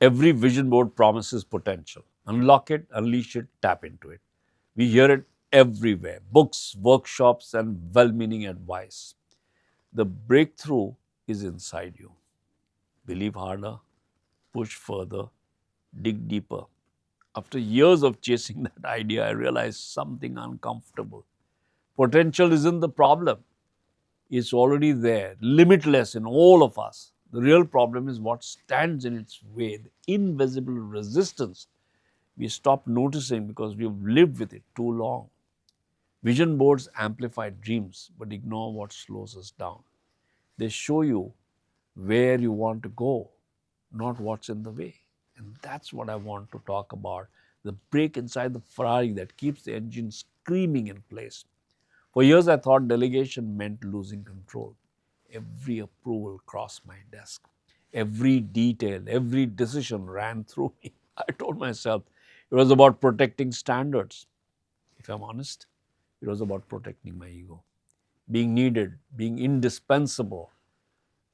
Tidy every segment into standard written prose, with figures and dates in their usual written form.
Every vision board promises potential. Unlock it, unleash it, tap into it. We hear it everywhere: books, workshops, and well meaning advice. The breakthrough is inside you. Believe harder, push further, dig deeper. After years of chasing that idea, I realized something uncomfortable. Potential isn't the problem, it's already there, limitless in all of us. The real problem is what stands in its way, the invisible resistance we stop noticing because we've lived with it too long. Vision boards amplify dreams but ignore what slows us down. They show you where you want to go, not what's in the way. And that's what I want to talk about, the brake inside the Ferrari that keeps the engine screaming in place. For years, I thought delegation meant losing control. Every approval crossed my desk. Every detail, every decision ran through me. I told myself it was about protecting standards. If I'm honest, it was about protecting my ego, being needed, being indispensable.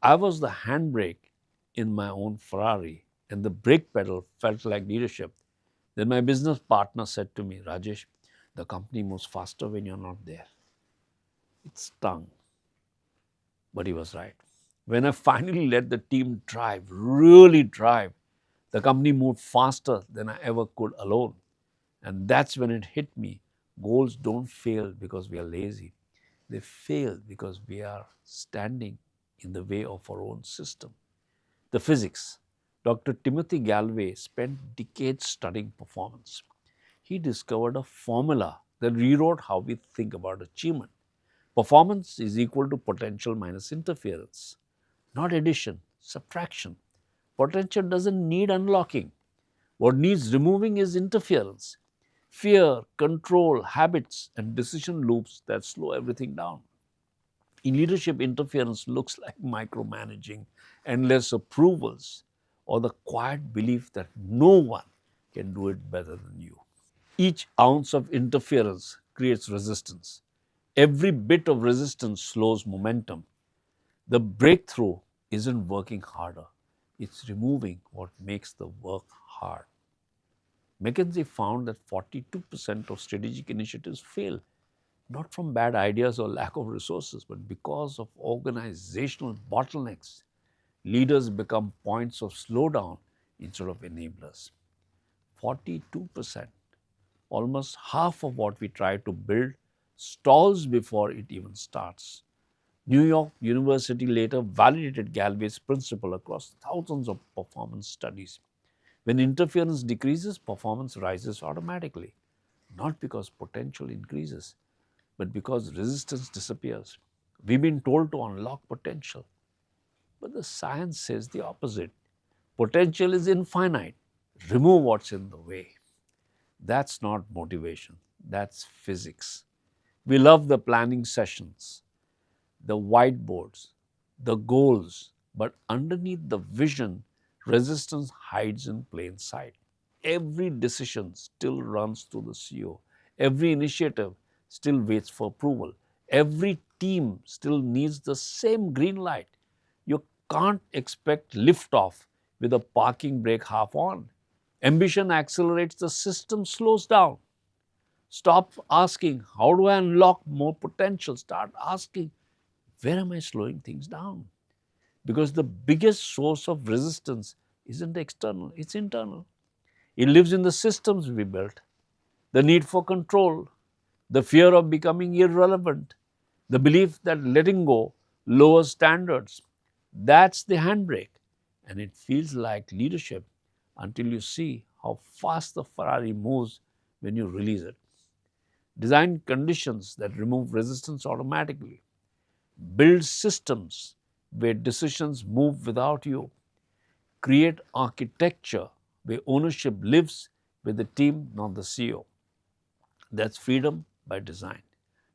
I was the handbrake in my own Ferrari, and the brake pedal felt like leadership. Then my business partner said to me, Rajesh, the company moves faster when you're not there. It stung, but he was right. When I finally let the team drive, really drive, the company moved faster than I ever could alone. And that's when it hit me. Goals don't fail because we are lazy. They fail because we are standing in the way of our own system. The physics. Dr. Timothy Galway spent decades studying performance. He discovered a formula that rewrote how we think about achievement. Performance is equal to potential minus interference, not addition, subtraction. Potential doesn't need unlocking. What needs removing is interference, fear, control, habits, and decision loops that slow everything down. In leadership, interference looks like micromanaging, endless approvals, or the quiet belief that no one can do it better than you. Each ounce of interference creates resistance. Every bit of resistance slows momentum. The breakthrough isn't working harder, it's removing what makes the work hard. McKinsey found that 42% of strategic initiatives fail, not from bad ideas or lack of resources, but because of organizational bottlenecks. Leaders become points of slowdown instead of enablers. 42%, almost half of what we try to build, stalls before it even starts. New York University later validated Galway's principle across thousands of performance studies. When interference decreases, performance rises automatically, not because potential increases, but because resistance disappears. We've been told to unlock potential, but the science says the opposite. Potential is infinite. Remove what's in the way. That's not motivation, that's physics. We love the planning sessions, the whiteboards, the goals, but underneath the vision, resistance hides in plain sight. Every decision still runs through the CEO. Every initiative still waits for approval. Every team still needs the same green light. You can't expect liftoff with a parking brake half on. Ambition accelerates, the system slows down. Stop asking, how do I unlock more potential? Start asking, where am I slowing things down? Because the biggest source of resistance isn't external, it's internal. It lives in the systems we built, the need for control, the fear of becoming irrelevant, the belief that letting go lowers standards. That's the handbrake. And it feels like leadership until you see how fast the Ferrari moves when you release it. Design conditions that remove resistance automatically. Build systems where decisions move without you. Create architecture where ownership lives with the team, not the CEO. That's freedom by design.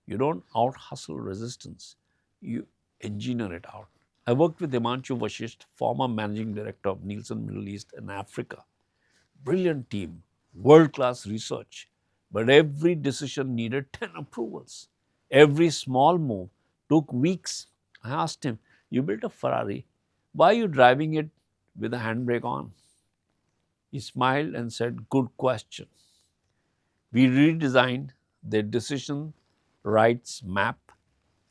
You don't out hustle resistance, you engineer it out. I worked with Himanshu Vashisht, former managing director of Nielsen Middle East and Africa. Brilliant team, world class research, but every decision needed 10 approvals. Every small move took weeks. I asked him, you built a Ferrari, why are you driving it with the handbrake on? He smiled and said, "Good question." We redesigned their decision rights map,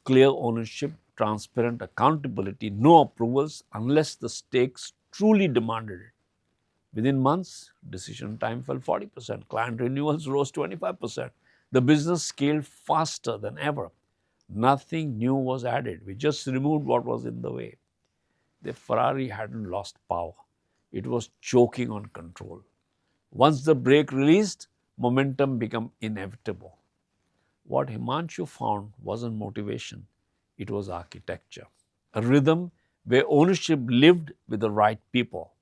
clear ownership, transparent accountability, no approvals unless the stakes truly demanded it. Within months, decision time fell 40%, client renewals rose 25%. The business scaled faster than ever. Nothing new was added. We just removed what was in the way. The Ferrari hadn't lost power, it was choking on control. Once the brake released, momentum became inevitable. What Himanshu found wasn't motivation, it was architecture. A rhythm where ownership lived with the right people,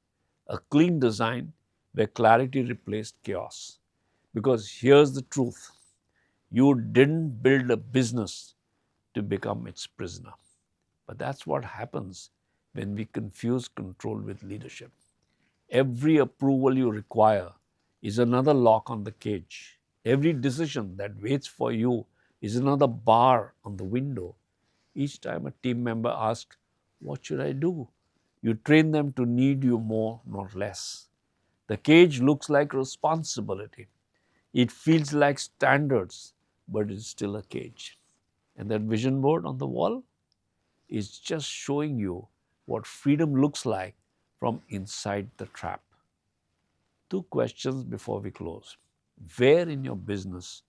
a clean design where clarity replaced chaos. Because here's the truth, you didn't build a business to become its prisoner. But that's what happens when we confuse control with leadership. Every approval you require is another lock on the cage. Every decision that waits for you is another bar on the window. Each time a team member asks, "What should I do?" you train them to need you more, not less. The cage looks like responsibility. It feels like standards, but it's still a cage. And that vision board on the wall is just showing you what freedom looks like from inside the trap. Two questions before we close. Where in your business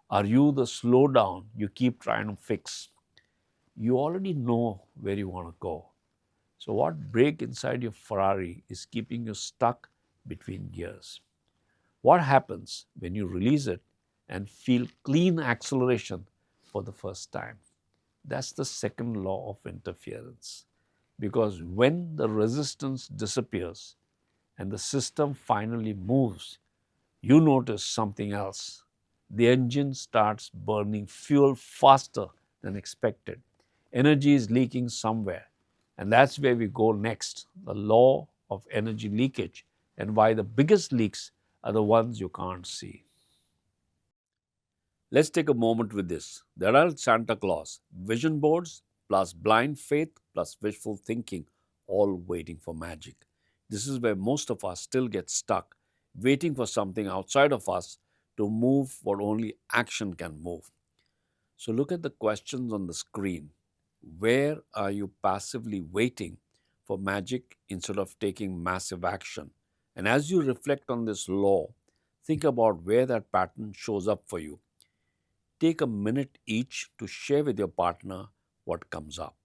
are you the slowdown you keep trying to fix? You already know where you want to go. So, what brake inside your Ferrari is keeping you stuck between gears? What happens when you release it and feel clean acceleration for the first time? That's the second law of interference. Because when the resistance disappears and the system finally moves, you notice something else. The engine starts burning fuel faster than expected. Energy is leaking somewhere. And that's where we go next, the law of energy leakage and why the biggest leaks are the ones you can't see. Let's take a moment with this. There are Santa Claus, vision boards, plus blind faith, plus wishful thinking, all waiting for magic. This is where most of us still get stuck, waiting for something outside of us to move what only action can move. So look at the questions on the screen. Where are you passively waiting for magic instead of taking massive action? And as you reflect on this law, think about where that pattern shows up for you. Take a minute each to share with your partner what comes up.